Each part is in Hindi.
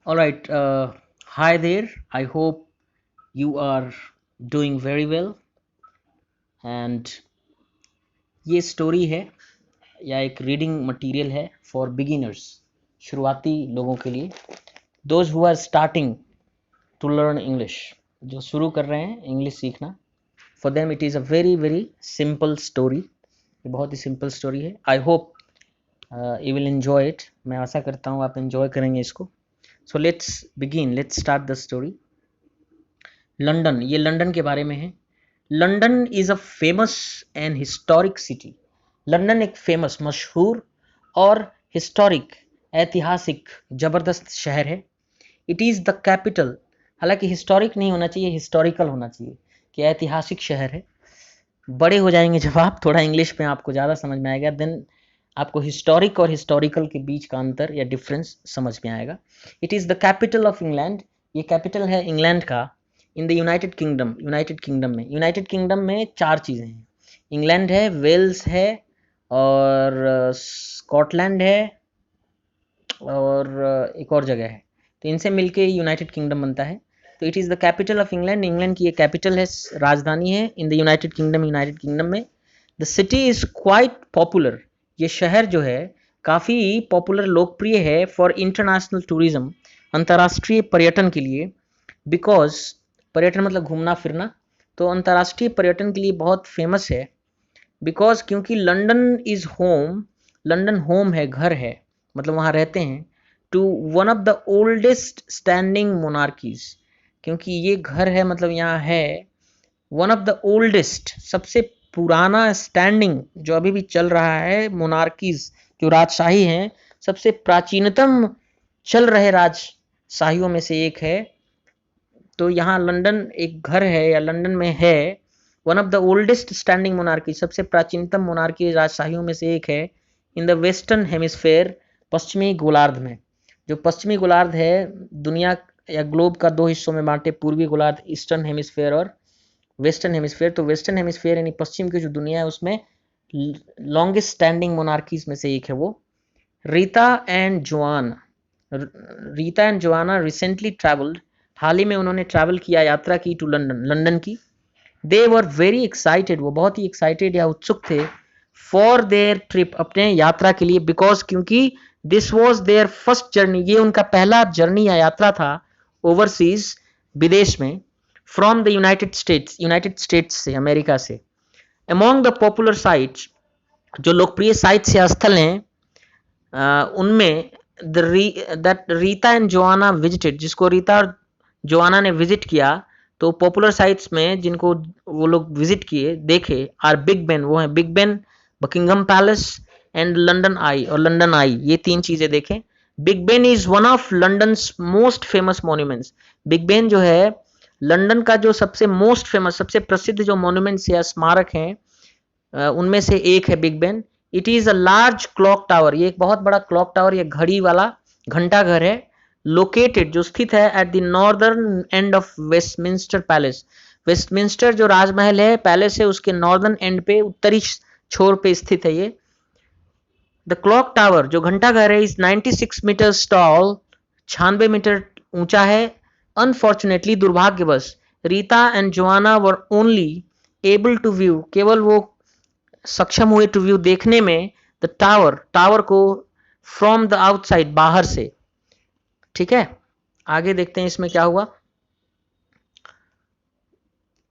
All right. Hi there. I hope you are doing very well. And ये स्टोरी है या एक रीडिंग मटेरियल है फॉर बिगिनर्स, शुरुआती लोगों के लिए। Those who are starting to learn English, जो शुरू कर रहे हैं इंग्लिश सीखना। For them it is a very very simple story. ये बहुत ही सिंपल स्टोरी है। I hope you will enjoy it. मैं आशा करता हूँ आप एंजॉय करेंगे इसको। So let's begin, let's start the story. London, ये लंदन के बारे में है। London is a famous and historic city. London एक फेमस, मशहूर और हिस्टोरिक, ऐतिहासिक, जबरदस्त शहर है। इट इज़ द कैपिटल, हालांकि हिस्टोरिक नहीं होना चाहिए, हिस्टोरिकल होना चाहिए कि ऐतिहासिक शहर है। बड़े हो जाएंगे जब आप, थोड़ा इंग्लिश में आपको ज़्यादा समझ में आएगा, देन आपको हिस्टोरिक और हिस्टोरिकल के बीच का अंतर या डिफरेंस समझ में आएगा। It is the capital of England, ये कैपिटल है इंग्लैंड का। In the United kingdom, United kingdom में चार चीज़ें हैं। इंग्लैंड है, वेल्स है, और स्कॉटलैंड है, और एक और जगह है। तो इनसे मिलके यूनाइटेड किंगडम बनता है। तो it is the capital of England, England की ये कैपिटल है, राजधानी है इन द यूनाइटेड किंगडम में। The city is quite popular, ये शहर जो है काफ़ी पॉपुलर, लोकप्रिय है फॉर इंटरनेशनल टूरिज्म, अंतर्राष्ट्रीय पर्यटन के लिए। बिकॉज पर्यटन मतलब घूमना फिरना, तो अंतर्राष्ट्रीय पर्यटन के लिए बहुत फेमस है। बिकॉज क्योंकि London is home, London home है, घर है, मतलब वहाँ रहते हैं, to one of the oldest standing monarchies. क्योंकि ये घर है, मतलब यहाँ है वन ऑफ द ओल्डेस्ट, सबसे पुराना स्टैंडिंग, जो अभी भी चल रहा है, मोनार्कीज, जो राजशाही हैं, सबसे प्राचीनतम चल रहे राजशाहियों में से एक है। तो यहाँ लंदन एक घर है या लंदन में है, one of the oldest standing monarchy, सबसे प्राचीनतम मोनार्की राजशाहियों में से एक है। इन द वेस्टर्न हेमिस्फेयर, पश्चिमी गोलार्ध में। जो पश्चिमी गोलार्ध है, दुनिया या ग्लोब का दो हिस्सों में बांटे, पूर्वी गोलार्ध ईस्टर्न हेमिस्फेयर और वेस्टर्न हेमिस्फेयर। तो वेस्टर्न हेमिस्फेयर यानी पश्चिम की जो दुनिया है, उसमें लॉन्गेस्ट स्टैंडिंग मोनार्कीज में से एक है वो। Rita and Joan, Rita and Joanna recently travelled, हाल ही में उन्होंने ट्रैवल किया, यात्रा की टू लंदन, लंदन की। दे वर वेरी एक्साइटेड, वो बहुत ही एक्साइटेड या उत्सुक थे, फॉर देयर ट्रिप, अपने यात्रा के लिए। बिकॉज क्योंकि this was their first journey, ये उनका पहला जर्नी या यात्रा था ओवरसीज, विदेश में। फ्रॉम द यूनाइटेड स्टेट्स से, अमेरिका से। अमॉन्ग द पॉपुलर साइट्स, जो लोकप्रिय साइट्स या स्थल हैं, उनमें that Rita and Joanna visited, जिसको रीता और जोआना ने विजिट किया, तो पॉपुलर साइट्स में जिनको वो लोग विजिट किए, देखे, आर बिग बेन, वो हैं Big Ben, Buckingham Palace and London Eye, और लंदन आई, ये तीन चीज़ें देखें। Big Ben is one of London most famous monuments. Big Ben जो है लंदन का जो सबसे मोस्ट फेमस, सबसे प्रसिद्ध जो मॉन्यूमेंट्स या स्मारक हैं, उनमें से एक है big Ben. It is a large clock tower, ये एक बहुत बड़ा क्लॉक टावर या घड़ी वाला घंटा घर है। लोकेटेड, जो स्थित है at the northern end of Westminster palace. Westminster जो राजमहल है, पैलेस है, उसके नॉर्दर्न एंड पे, उत्तरी छोर पे स्थित है ये। द क्लॉक टावर, जो घंटा घर है, इज 96 मीटर टॉल, 96 मीटर ऊंचा है। अनफॉर्चुनेटली, दुर्भाग्यवश, Rita and Joanna were only able to view, केवल वो सक्षम हुए टू व्यू, देखने में, द टावर, टावर को, फ्रॉम द आउटसाइड, बाहर से। ठीक है, आगे देखते हैं इसमें क्या हुआ।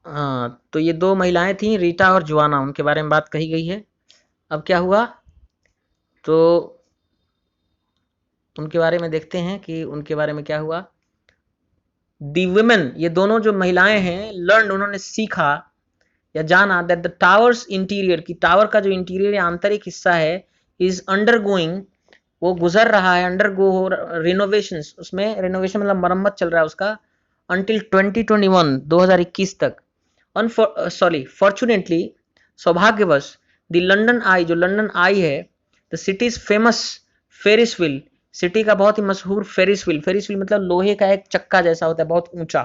हाँ, तो ये दो महिलाएं थीं, रीटा और जोआना, उनके बारे में बात कही गई है। अब क्या हुआ, तो उनके बारे में देखते हैं कि उनके बारे में क्या हुआ। दी वुमेन, ये दोनों जो महिलाएं हैं, लर्न, उन्होंने सीखा या जाना, दैट द टावर्स इंटीरियर, की टावर का जो इंटीरियर या आंतरिक हिस्सा है, इज अंडरगोइंग, वो गुजर रहा है, अंडरगो रिनोवेशन, उसमें रिनोवेशन मतलब मरम्मत चल रहा है उसका, अंटिल 2021, 2021 तक। फॉर्चुनेटली, सौभाग्यवश, द लंदन आई, जो लंदन आई है, the city's famous Ferris wheel, city का बहुत ही मशहूर फेरिस व्हील, फेरिस व्हील मतलब लोहे का एक चक्का जैसा होता है, बहुत ऊंचा,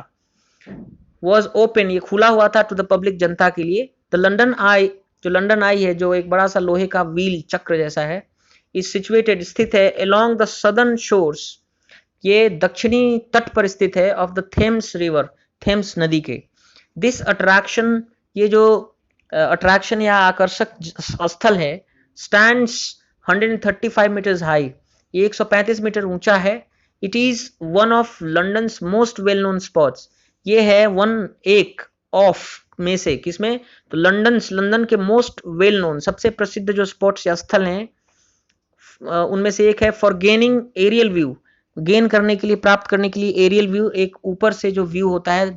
वॉज ओपन, ये खुला हुआ था, टू द पब्लिक, जनता के लिए। द लंदन आई, जो लंदन आई है, जो एक बड़ा सा लोहे का व्हील, चक्र जैसा है, इज सिचुएटेड, स्थित है, अलोंग द सदर्न शोर्स, ये दक्षिणी तट पर स्थित है of the Thames river, Thames नदी के। दिस अट्रैक्शन, ये जो अट्रैक्शन या आकर्षक स्थल है, स्टैंड्स 135 मीटर्स हाई, ये 135 मीटर ऊंचा है। It is one of London's most well known spots, ये है एक ऑफ में से, किसमें, तो लंदन के मोस्ट वेल नोन, सबसे प्रसिद्ध जो स्पॉट्स या स्थल हैं उनमें से एक है। For gaining aerial view, gain करने के लिए, प्राप्त करने के लिए एरियल व्यू, एक ऊपर से जो व्यू होता है,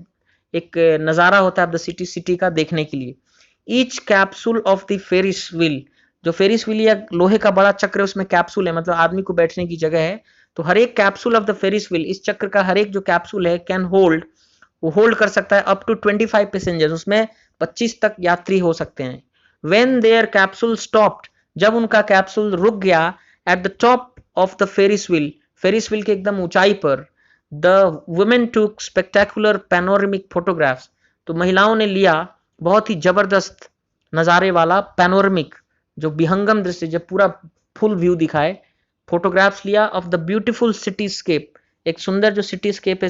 एक नज़ारा होता है द सिटी का देखने के लिए। Each capsule of the Ferris wheel, जो फेरिस व्हील या लोहे का बड़ा चक्र है उसमें कैप्सूल है, मतलब आदमी को बैठने की जगह है, तो हर एक capsule of the Ferris wheel, इस चक्र का हर एक जो कैप्सूल है, कैन होल्ड, वो होल्ड कर सकता है अप टू 25 पैसेंजर्स, उसमें 25 तक यात्री हो सकते हैं। व्हेन देयर कैप्सूल स्टॉप्ड, जब उनका कैप्सूल रुक गया, at the top of the Ferris wheel के एकदम ऊंचाई पर, the women took spectacular panoramic photographs, तो महिलाओं ने लिया बहुत ही जबरदस्त नज़ारे वाला पैनोरेमिक, जो विहंगम दृश्य, जब पूरा फुल व्यू दिखाए, फोटोग्राफ्स लिया ऑफ द ब्यूटीफुल सिटीस्केप, एक सुंदर जो सिटीस्केप है,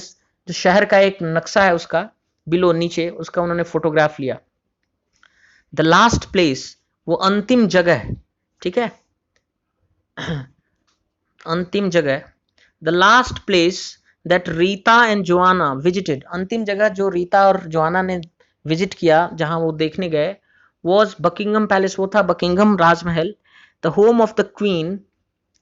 जो शहर का एक नक्शा है उसका बिलो, नीचे उसका उन्होंने फोटोग्राफ लिया। द लास्ट प्लेस, वो अंतिम जगह, ठीक है, अंतिम जगह, the last place that Rita and Joanna visited, अंतिम जगह जो रीता और जोआना ने विजिट किया, जहां वो देखने गए, वॉज बकिंगम पैलेस, वो था Buckingham Rajmahal. The home of the queen,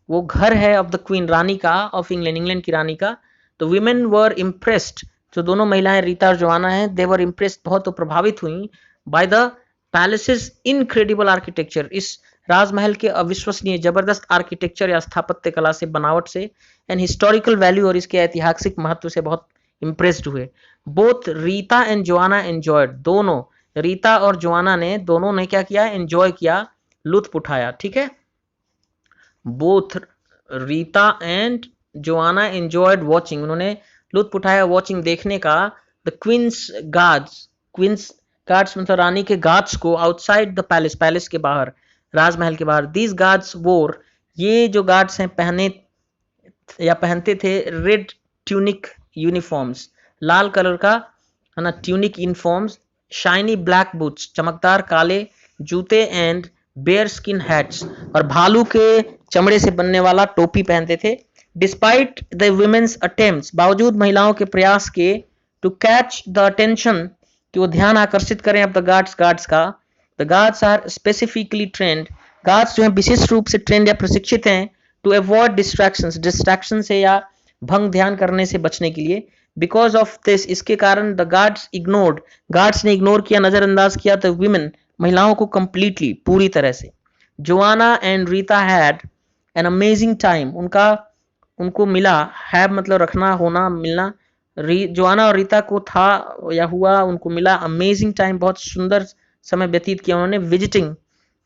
वो घर है ऑफ द क्वीन, रानी का, ऑफ इंग्लैंड, इंग्लैंड की रानी का। तो वीमेन वर इम्प्रेस्ड, जो दोनों महिलाएं रीता और जोआना हैं, दे वर इम्प्रेस्ड, बहुत तो प्रभावित हुई, by the palaces incredible architecture, इस राजमहल के अविश्वसनीय जबरदस्त आर्किटेक्चर या स्थापत्य कला से, बनावट से, एंड हिस्टोरिकल वैल्यू, और इसके ऐतिहासिक महत्व से बहुत इम्प्रेस्ड हुए। Both Rita and Joanna enjoyed, दोनों रीता और जोआना ने, दोनों ने क्या किया, एंजॉय किया, लुत्फ उठाया, ठीक है। Both Rita and Joanna enjoyed watching, उन्होंने लुत्फ उठाया वॉचिंग, देखने का, द क्वींस गार्ड्स मतलब रानी के गार्ड्स को, आउटसाइड द पैलेस, पैलेस के बाहर, राजमहल के बाहर। दीज गार्ड्स वोर, ये जो गार्ड्स हैं पहने या पहनते थे, रेड ट्यूनिक यूनिफॉर्म्स, लाल कलर का है ना tunic uniforms, shiny black boots, चमकदार काले जूते, एंड बेयर स्किन हैट्स, और भालू के चमड़े से बनने वाला टोपी पहनते थे। डिस्पाइट द वुमेन्स अटेम्प्ट्स, बावजूद महिलाओं के प्रयास के, टू कैच द अटेंशन, कि वो ध्यान आकर्षित करें अब द गार्ड्स का, the guards are specifically trained, guards जो है विशेष रूप से ट्रेंड या प्रशिक्षित हैं, टू अवॉइड डिस्ट्रैक्शन से या भंग ध्यान करने से बचने के लिए। बिकॉज ऑफ दिस, इसके कारण, द गार्ड्स ने इग्नोर किया, नजरअंदाज किया, द वुमेन, महिलाओं को, कंप्लीटली, पूरी तरह से। Joanna and Rita had an amazing time, उनको मिला, हैव मतलब रखना, होना, मिलना, जोआना और रीता को था या हुआ, उनको मिला, अमेजिंग टाइम, बहुत सुंदर समय व्यतीत किया उन्होंने, visiting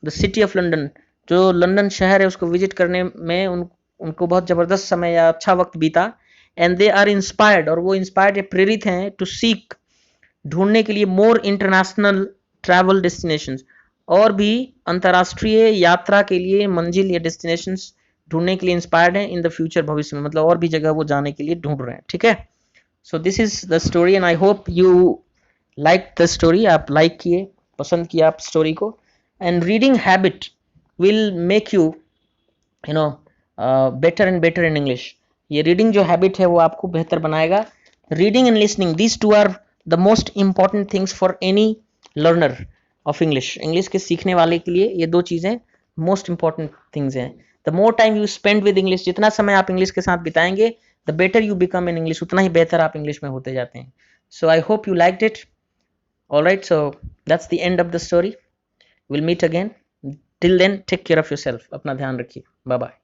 the city of London, जो लंदन शहर है उसको विजिट करने में उनको बहुत जबरदस्त समय या अच्छा वक्त बीता। एंड दे आर इंस्पायर्ड, और वो इंस्पायर्ड या प्रेरित हैं, टू सीक, ढूंढने के लिए, मोर इंटरनेशनल ट्रैवल डेस्टिनेशंस, और भी अंतर्राष्ट्रीय यात्रा के लिए मंजिल या डेस्टिनेशंस ढूंढने के लिए इंस्पायर्ड हैं इन द फ्यूचर, भविष्य में, मतलब और भी जगह वो जाने के लिए ढूंढ रहे हैं, ठीक है। So this is the story and I hope you like the story, आप लाइक किए, पसंद किया आप स्टोरी को। And reading habit will make you know better and better in English, ये रीडिंग जो हैबिट है वो आपको बेहतर बनाएगा। Reading and listening, these two are the most important things for any learner of English के सीखने वाले के लिए ये दो चीज़ें मोस्ट इंपॉर्टेंट थिंग्स हैं। The more time you spend with English, जितना समय आप इंग्लिश के साथ बिताएंगे, the better you become in English, उतना ही बेहतर आप इंग्लिश में होते जाते हैं। So I hope you liked it. Alright, so that's the end of the story. Will meet again, till then take care of yourself, अपना ध्यान रखिए, बाय बाय।